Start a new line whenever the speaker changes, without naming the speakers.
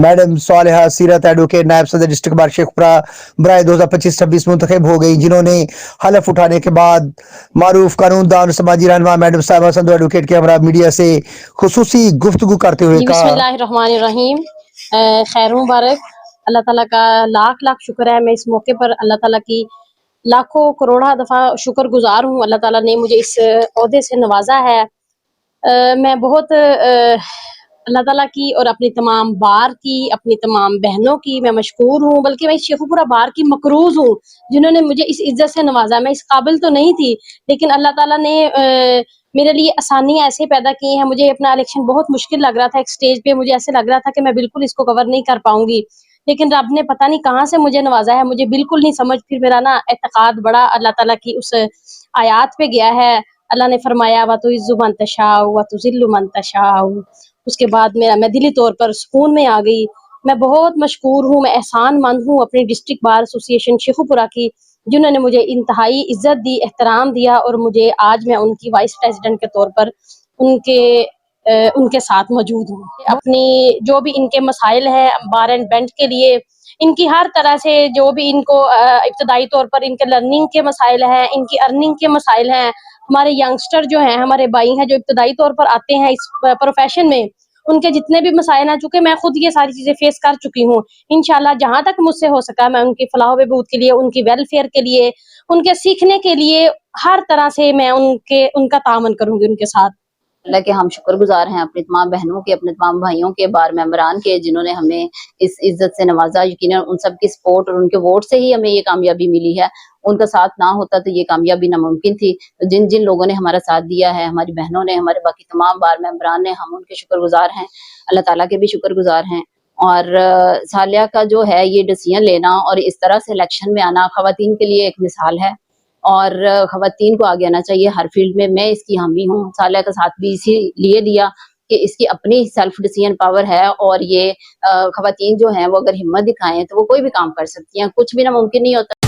Madam सालिहा सीरत advocate नायब सदर डिस्ट्रिक्ट बार शेखपुरा बराए 2025-26 मुंतखब हो गई, जिन्होंने हलफ उठाने के बाद मारूफ कानूनदान और समाजी रहनुमा मैडम साहिबा संधू एडवोकेट के हमरा मीडिया से खुसूसी गुफ्तगू करते हुए कहा,
बिस्मिल्लाहिर्रहमानिर्रहीम। खैर मुबारक। अल्लाह ताला का लाख लाख शुक्र है। मैं इस मौके पर अल्लाह ताला की लाखों करोड़ा दफ़ा शुक्रगुजार हूँ। अल्लाह ताला ने मुझे इस ओहदे से नवाजा है। मैं बहुत अल्लाह ताला की और अपनी तमाम बार की, अपनी तमाम बहनों की मैं मशकूर हूँ, बल्कि मैं शेखुपुरा बार की मकरूज हूँ जिन्होंने मुझे इस इज्जत से नवाजा। मैं इस काबिल तो नहीं थी, लेकिन अल्लाह ताला ने मेरे लिए आसानियाँ ऐसे पैदा की हैं। मुझे अपना इलेक्शन बहुत मुश्किल लग रहा था। एक स्टेज पे मुझे ऐसे लग रहा था कि मैं बिल्कुल इसको कवर नहीं कर पाऊंगी, लेकिन रब ने पता नहीं कहाँ से मुझे नवाजा है। मुझे बिल्कुल नहीं समझ, फिर मेरा ना एतकाद बड़ा अल्लाह ताला की उस आयात पे गया है। अल्लाह ने फरमाया व तो इज़्ज़ु मन तशाउ व तुज़िल्लु मन तशाउ। उसके बाद मैं दिली तौर पर सुकून में आ गई। मैं बहुत मशकूर हूँ, मैं एहसानमंद हूँ अपनी डिस्ट्रिक्ट बार एसोसिएशन शेखुपुरा की, जिन्होंने मुझे इंतहाई इज्जत दी, एहतराम दिया, और मुझे आज मैं उनकी वाइस प्रेसिडेंट के तौर पर उनके साथ मौजूद हूँ। अपनी जो भी इनके मसाइल हैं बार एंड बेंच के लिए, इनकी हर तरह से जो भी इनको इब्तदाई तौर पर इनके लर्निंग के मसाइल हैं, इनकी अर्निंग के मसाइल हैं, हमारे यंगस्टर जो हैं, हमारे भाई हैं जो इब्तदाई तौर पर आते हैं इस प्रोफेशन में, उनके जितने भी मसाइल हैं, चूंकि मैं खुद ये सारी चीजें फेस कर चुकी हूँ, इंशाल्लाह जहां तक मुझसे हो सका मैं उनकी फलाह बहबूद के लिए, उनकी वेलफेयर के लिए, उनके सीखने के लिए हर तरह से मैं उनका तामन करूंगी उनके साथ।
अल्लाह के हम शुक्रगुजार हैं अपनी तमाम बहनों के, अपने तमाम भाइयों के, बार मेंबरान के, जिन्होंने हमें इस इज्जत से नवाजा। यकीनन उन सब की सपोर्ट और उनके वोट से ही हमें ये कामयाबी मिली है। उनका साथ ना होता तो ये कामयाबी नामुमकिन थी। तो जिन जिन लोगों ने हमारा साथ दिया है, हमारी बहनों ने, हमारे बाकी तमाम बार मेंबरान ने, हम उनके शुक्रगुजार हैं। अल्लाह ताला के भी शुक्रगुजार हैं। और सालिया का जो है ये डिसीजन लेना और इस तरह से इलेक्शन में आना खवातीन के लिए एक मिसाल है, और खवातीन को आगे आना चाहिए हर फील्ड में। मैं इसकी हामी हूँ। सालिया का साथ भी इसीलिए दिया कि इसकी अपनी सेल्फ डिसीजन पावर है, और ये खवातीन जो हैं वो अगर हिम्मत दिखाएं तो वो कोई भी काम कर सकती हैं। कुछ भी नामुमकिन नहीं होता।